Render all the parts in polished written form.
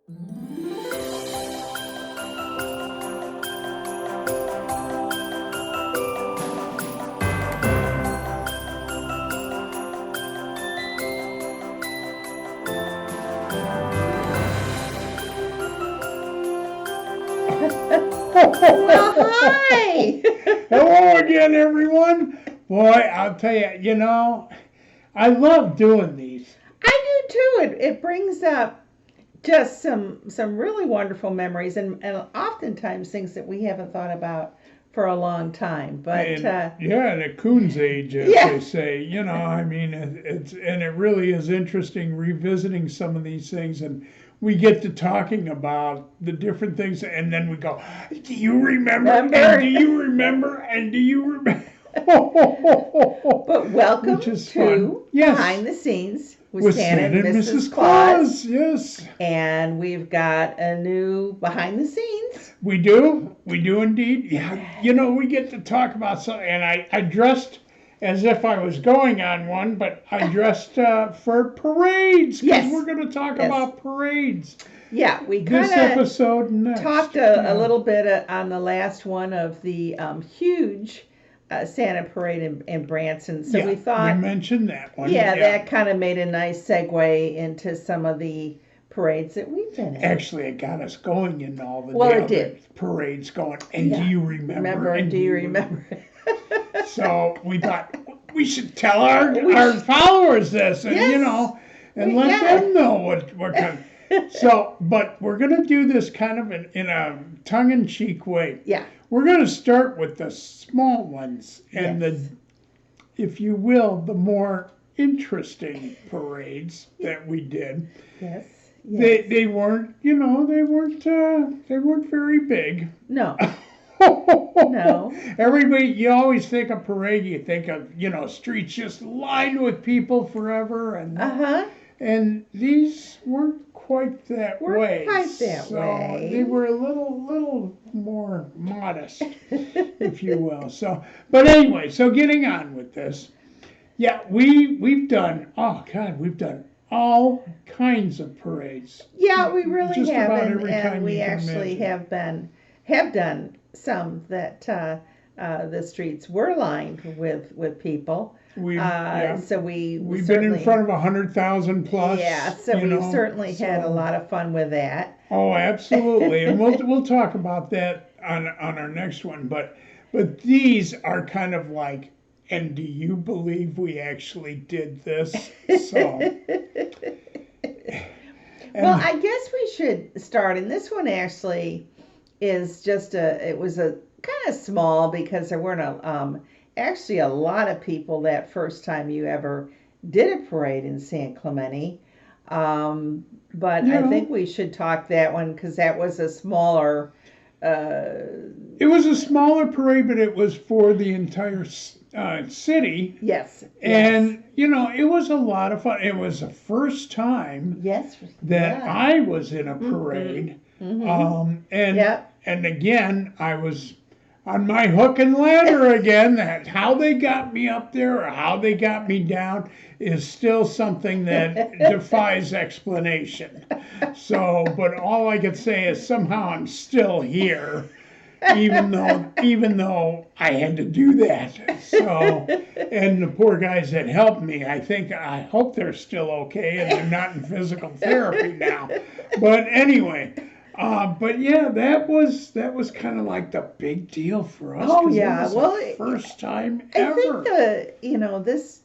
Well, hi. Hello again, everyone. Boy, I'll tell you, I love doing these. I do too. It brings up just some really wonderful memories and oftentimes things that we haven't thought about for a long time. But And yeah, the coon's age, as yeah, they say. I mean, it really is interesting revisiting some of these things, and we get to talking about the different things, and then we go, "Do you remember? And do remember. you remember? And do you remember?" But welcome Which is fun. to Yes, Behind the Scenes with with Santa Santa and and Mrs. Mrs. Claus. Claus. Yes. And we've got a new behind the scenes. We do. We do indeed. Yeah. We get to talk about something. And I dressed as if I was going on one, but I dressed for parades because Yes. we're going to talk Yes. about parades Yeah, we this kind of episode and next. talked a little bit on the last one of the huge Santa parade in Branson. So Yeah, we thought, we mentioned that one. yeah, that kind of made a nice segue into some of the parades that we've been in. Actually, it got us going in all the Well, it other did. parades going. And Yeah. do you remember? And do you remember? So we thought we should tell our We should- followers this, and Yes. and let Yeah. them know what we're kind of. So, but we're gonna do this kind of in a tongue-in-cheek way. Yeah. We're gonna start with the small ones and Yes. if you will, the more interesting parades that we did. Yes. They weren't, they weren't very big. No. No. Everybody, you always think of parade, you think of, streets just lined with people forever, Uh-huh. and these weren't quite that Weren't way. quite that so way. They were a little more modest, if you will. So, but anyway, so getting on with this, yeah, we've done. Oh God, we've done all kinds of parades. Yeah, we really Just have, about and, every kind and we you can actually imagine. have done some that the streets were lined with people. So we We've been in certainly, front of 100,000 plus. yeah. So we certainly had a lot of fun with that. Oh, absolutely, and we'll talk about that on our next one. But these are kind of like, and do you believe we actually did this? So. Well, I guess we should start, and this one actually is just it was a kind of small because there weren't actually a lot of people that first time you ever did a parade in San Clemente. But I think we should talk that one because that was a smaller. It was a smaller parade, but it was for the entire city. Yes. And, it was a lot of fun. It was the first time Yes. that I was in a parade. And again, I was on my hook and ladder again. That how they got me up there or how they got me down is still something that defies explanation. So, but all I could say is somehow I'm still here, even though I had to do that. So, and the poor guys that helped me, I hope they're still okay and they're not in physical therapy now. But anyway. But yeah, that was kind of like the big deal for us. Oh 'cause yeah, it was well, the first time I ever. think this,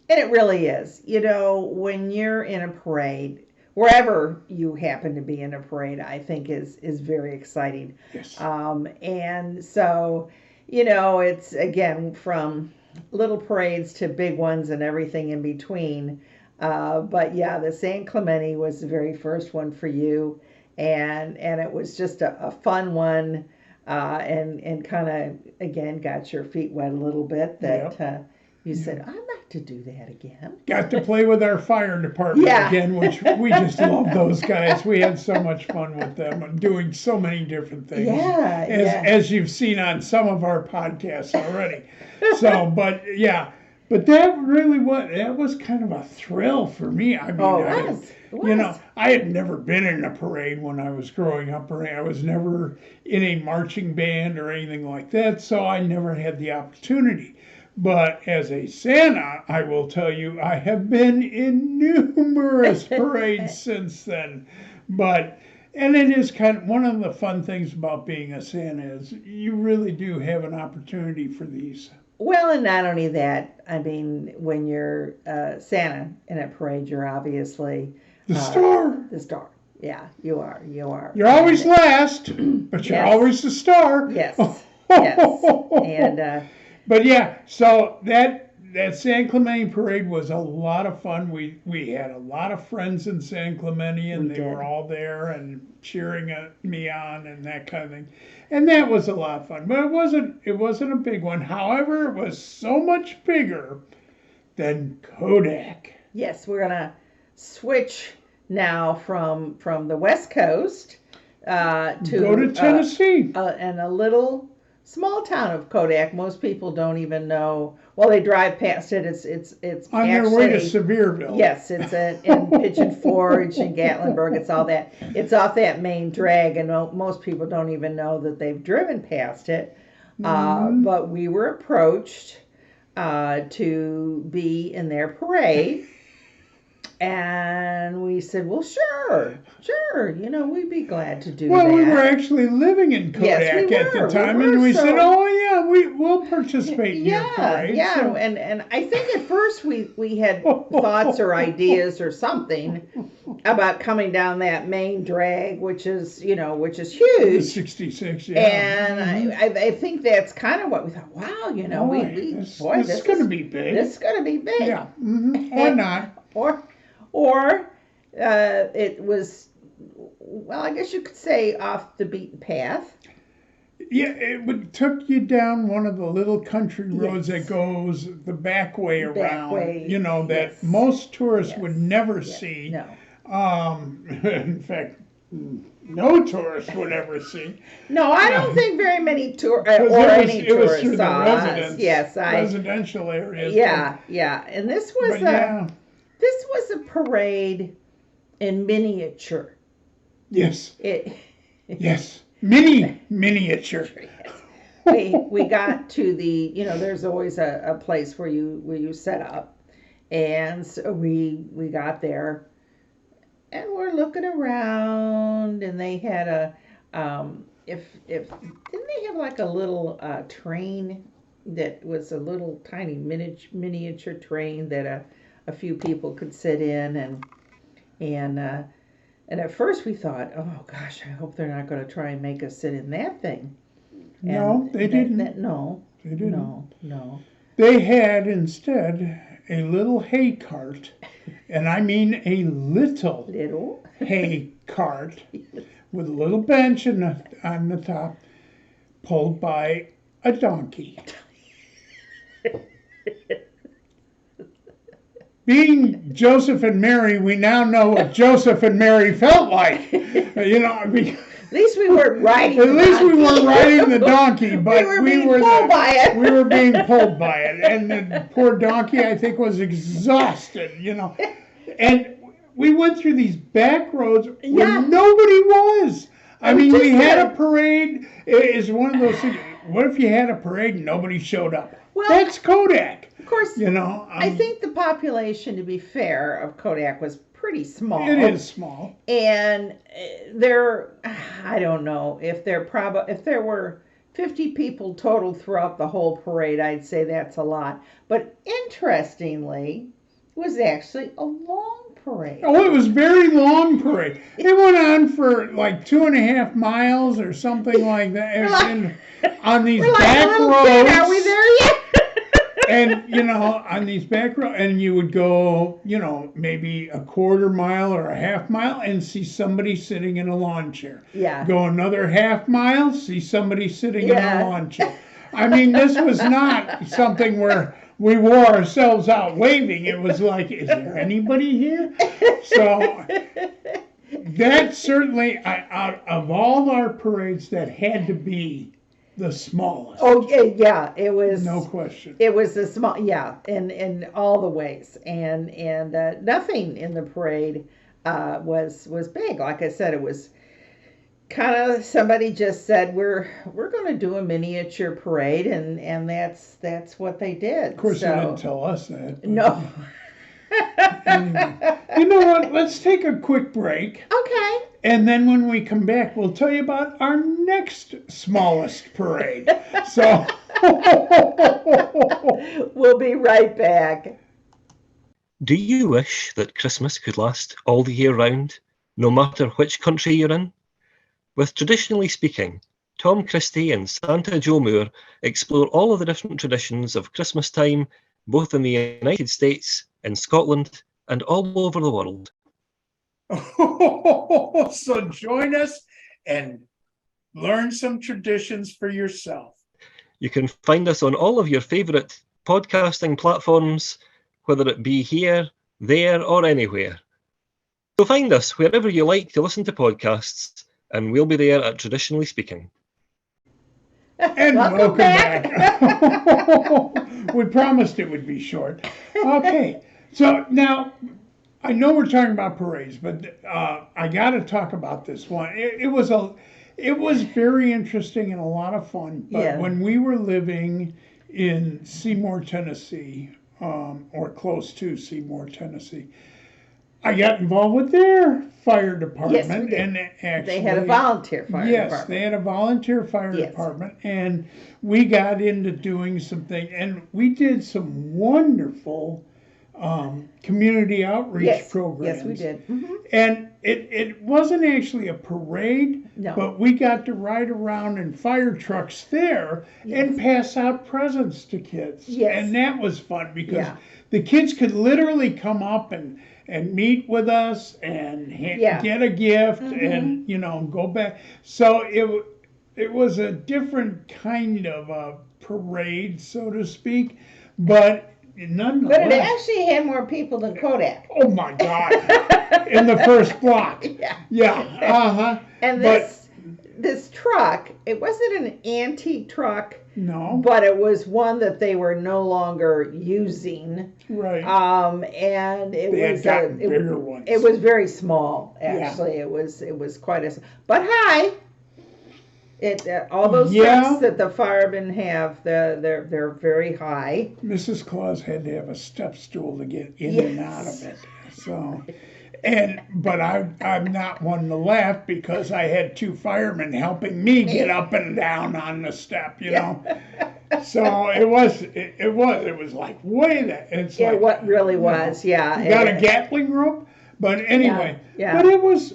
and it really is. When you're in a parade, wherever you happen to be in a parade, I think is very exciting. Yes. And so, it's again from little parades to big ones and everything in between. But yeah, the San Clemente was the very first one for you, and it was just a fun one, and kind of again got your feet wet a little bit. You said, I'd like to do that again. Got to play with our fire department again, which we just love those guys. We had so much fun with them doing so many different things. As you've seen on some of our podcasts already. So, but yeah, But that was kind of a thrill for me. I mean, Oh, it was. It you know, was. I had never been in a parade when I was growing up, or I was never in a marching band or anything like that, so I never had the opportunity. But as a Santa, I will tell you, I have been in numerous parades since then. But and it is kind of one of the fun things about being a Santa is you really do have an opportunity for these. Well, and not only that, I mean, when you're Santa in a parade, you're obviously The uh, star. the star. Yeah, you are. You are. You're always And last, but you're yes, always the star. yes, yes. And But yeah, so that San Clemente parade was a lot of fun. We had a lot of friends in San Clemente, we and they did. were all there and cheering me on and that kind of thing. And that was a lot of fun. But it wasn't a big one. However, it was so much bigger than Kodak. Yes, we're gonna switch now from the West Coast to Go to Tennessee. and a little small town of Kodak. Most people don't even know. Well, they drive past it. It's On their way to actually Sevierville. yes, it's in Pigeon Forge and Gatlinburg. It's all that. It's off that main drag, and most people don't even know that they've driven past it. But we were approached to be in their parade. And we said, well, sure, we'd be glad to do Well, that. we were actually living in Kodak Yes, we at the were. time, We and were, we so- said, "Oh yeah, we'll participate in your parade." Yeah, So- and I think at first we had thoughts or ideas or something about coming down that main drag, which is huge. 66, yeah. And I think that's kind of what we thought. Wow, Boy, this is going to be big. this is going to be big. Yeah, or not. Or it was, well, I guess you could say off the beaten path. Yeah, took you down one of the little country roads Yes. that goes the back way around. way, That yes. most tourists Yes. would never Yes. see. No. In fact, no tourist would ever see. No, I don't think very many Because or it was, any it was tourists through the saw us. residence, Yes, residential areas. yeah. And this was But yeah, this was a parade in miniature. yes, It yes, miniature. we got to the there's always a place where you set up, and so we got there, and we're looking around, and they had a if didn't they have like a little train that was a little tiny miniature train that a few people could sit in, and at first we thought, oh gosh, I hope they're not going to try and make us sit in that thing. No, they didn't. No, They didn't. no. They had instead a little hay cart, and I mean a little Little. hay cart with a little bench on the top, pulled by a donkey. Being Joseph and Mary, we now know what Joseph and Mary felt like. I mean, At least we weren't riding. at least we weren't riding the donkey, but we were being pulled by it. we were being pulled by it, and the poor donkey, I think, was exhausted. And we went through these back roads where Yeah. nobody was. I mean, just we had a- a parade. It's one of those things. What if you had a parade and nobody showed up? Well, That's Kodak. Of course, I Um, think the population, to be fair, of Kodak was pretty small. it is small. And I don't know if there were 50 people total throughout the whole parade, I'd say that's a lot. But interestingly, it was actually a long parade. Oh, it was a very long parade. It went on for like 2.5 miles or something like that. And on these We're like back a little roads. kid, are we there yet? And on these back roads, and you would go, maybe a 1/4 mile or a 1/2 mile and see somebody sitting in a lawn chair. Yeah. Go another 1/2 mile, see somebody sitting in Yeah. a lawn chair. I mean, this was not something where we wore ourselves out waving. It was like, is there anybody here? So that certainly, out of all our parades, that had to be the smallest. Oh, yeah, it was. No question. It was a small, yeah, in all the ways, and nothing in the parade was big. Like I said, it was kind of somebody just said we're going to do a miniature parade, and that's what they did. Of course, they didn't tell us that. No. Anyway, you know what? Let's take a quick break. Okay. And then when we come back, we'll tell you about our next smallest parade. So we'll be right back. Do you wish that Christmas could last all the year round, no matter which country you're in? With Traditionally Speaking, Tom Christie and Santa Jo Moore explore all of the different traditions of Christmas time, both in the United States, in Scotland, and all over the world. So join us and learn some traditions for yourself. You can find us on all of your favourite podcasting platforms, whether it be here, there, or anywhere. So find us wherever you like to listen to podcasts, and we'll be there at Traditionally Speaking. And welcome back. We promised it would be short. Okay, so now I know we're talking about parades, but I got to talk about this one. It was very interesting and a lot of fun. But Yeah. when we were living in Seymour, Tennessee, or close to Seymour, Tennessee, I got involved with their fire department. Yes, we did. And actually, They had a volunteer fire yes, department. they had a volunteer fire Yes. department, and we got into doing something, and we did some wonderful community outreach Yes, programs. yes, we did. Mhm. And it wasn't actually a parade, No. but we got to ride around in fire trucks there and pass out presents to kids. Yes. And that was fun because Yeah. the kids could literally come up and meet with us and Yeah. get a gift and, go back. So it was a different kind of a parade, so to speak, but nonetheless. But it actually had more people than Kodak. Oh my God! In the first block. Yeah. Yeah. And this truck, it wasn't an antique truck, No. but it was one that they were no longer using. Right. And it They had was gotten bigger ones. It was very small, actually. It was quite but high. All those trucks that the firemen have, they're very high. Mrs. Claus had to have a step stool to get in and out of it. So, but I'm not one to laugh because I had two firemen helping me get up and down on the step, you know. So it was like way that it's Yeah, like, what really was, yeah. You got a Gatling rope, but anyway, Yeah.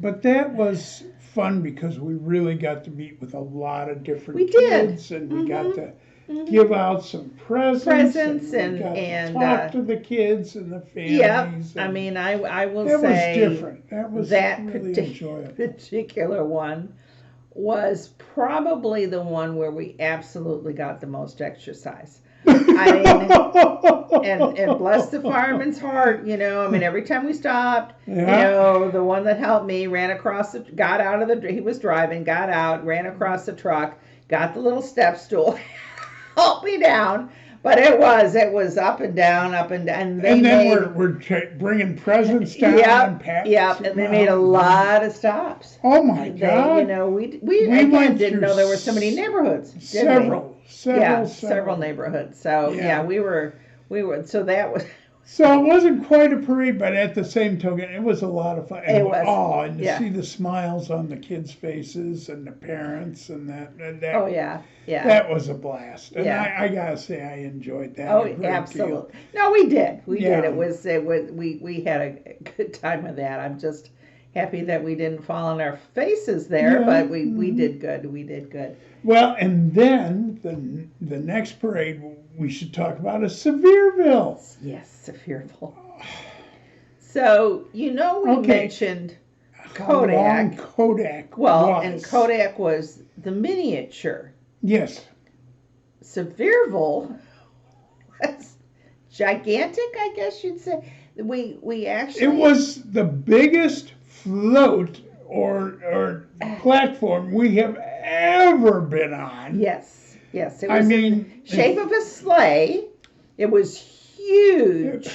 but that was fun because we really got to meet with a lot of different We did. kids, and we got to give out some presents and we got to talk to the kids and the families. Yeah, and I mean, I will that say was different. That was really enjoyable. particular one was probably the one where we absolutely got the most exercise. I mean, and bless the fireman's heart, I mean, every time we stopped, the one that helped me ran across got out of he was driving, got out, ran across the truck, got the little step stool, helped me down. But it was up and down, and then we're bringing presents down. And they made a lot of stops. Oh my God! We again didn't know there were so many neighborhoods. Several neighborhoods. So we were. So that was. So it wasn't quite a parade, but at the same token, it was a lot of fun. It was. Oh, and to see the smiles on the kids' faces and the parents and that. Oh yeah. That was a blast, and I gotta say I enjoyed that. Oh, absolutely. No, we did. We did. It was. We had a good time with that. I'm just happy that we didn't fall on our faces there, but we did good. We did good. Well, and then the next parade we should talk about is Sevierville. Yes, Sevierville. So we mentioned Kodak. How long Kodak was. And Kodak was the miniature. Yes. Sevierville was gigantic, I guess you'd say. We actually. It was the biggest float or platform we have ever been on. Yes. Yes, it I was mean, shape of a sleigh. It was huge.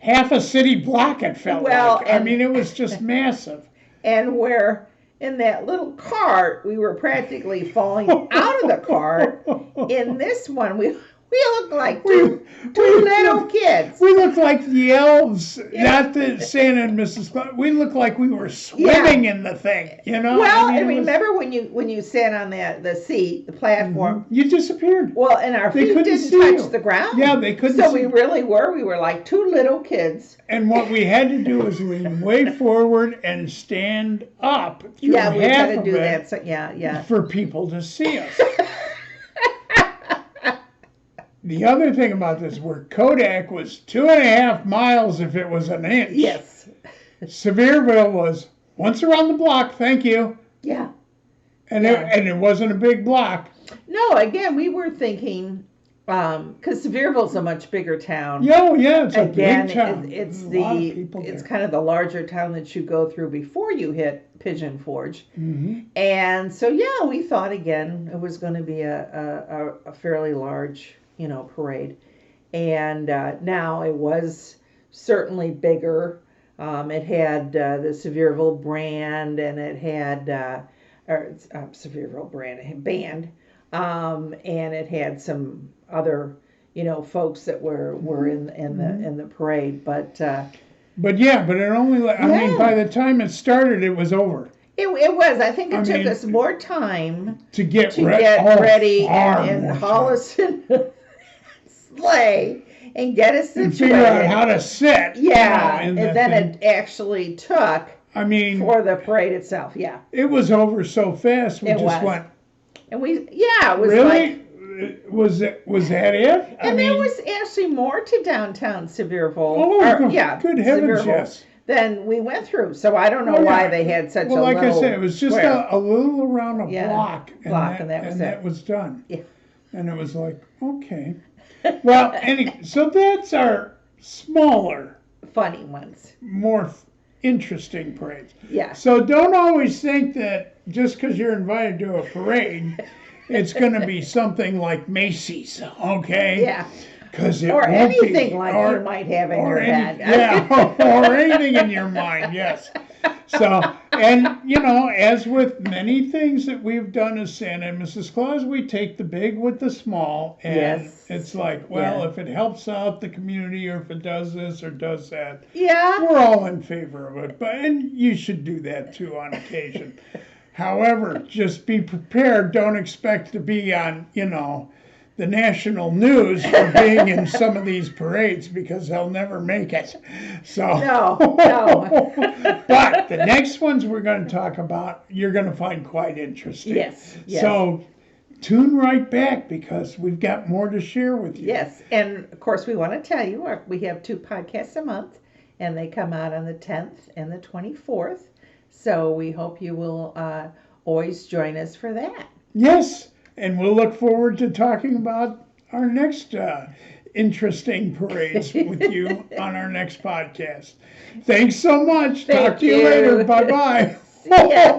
half a city block it felt Well, like. I mean, it was just massive. And where in that little cart we were practically falling out of the cart. In this one, we looked like two little kids. We looked like the elves, Yeah. not the Santa and Mrs. Claus. We looked like we were swimming in the thing, you know? Well, I mean, and it was- remember when you sat on the seat, the platform. you disappeared. Well, and our They feet couldn't didn't see touch you. the ground. Yeah, they couldn't So see. we really were. We were like two little kids. And what we had to do was lean way forward and stand up through Yeah, we half had to of do it that. So, yeah. for people to see us. The other thing about this, where Kodak was 2.5 miles if it was an inch. Yes. Sevierville was once around the block, thank you. Yeah. And Yeah. it wasn't a big block. No, again, we were thinking, because Sevierville's a much bigger town. Yeah, it's a Again, big town. it's There's a lot of people it's there. kind of the larger town that you go through before you hit Pigeon Forge. Mhm. And so, yeah, we thought again it was going to be a fairly large, parade. And now it was certainly bigger. It had the Sevierville brand, and it had Sevierville brand band, and it had some other, folks that were in the parade. But But it only, I mean, Yeah. by the time it started, it was over. it was. I think it I took mean, us more time To get, to get ready far and more haul time. us in the sleigh and get us And figure out situated. how to sit. Yeah, in and that then thing. it actually took I mean, for the parade itself. Yeah, it was over so fast. We It just was. went. and it was Really? like, Was that it? and there was actually more to downtown Sevierville. Oh, good heavens, Sevierville, yes. than we went through. So I don't know Oh, why yeah. they had such Well, a like I little said, it was just square. a little around a Yeah, block, and that was it. that was done. Yeah. And it was like, okay. Well, so that's our smaller, funny ones. more interesting parades. Yeah. So don't always think that just because you're invited to a parade, it's going to be something like Macy's, okay? Yeah. Because it Or won't anything be, like or- you might have in or your any- head. Yeah, or anything in your mind, yes. So, and as with many things that we've done as Santa and Mrs. Claus, we take the big with the small, and Yes. it's like, well, Yeah. if it helps out the community, or if it does this or does that, Yeah. we're all in favor of it. And you should do that too on occasion. However, just be prepared. Don't expect to be on, the national news for being in some of these parades, because they'll never make it. So No. but the next ones we're going to talk about, you're going to find quite interesting. Yes. So tune right back, because we've got more to share with you. Yes, and of course we want to tell you we have 2 podcasts a month, and they come out on the 10th and the 24th. So we hope you will always join us for that. Yes, and we'll look forward to talking about our next interesting parades with you on our next podcast. Thanks so much. Thank Talk to you you. later. Bye-bye. See ya.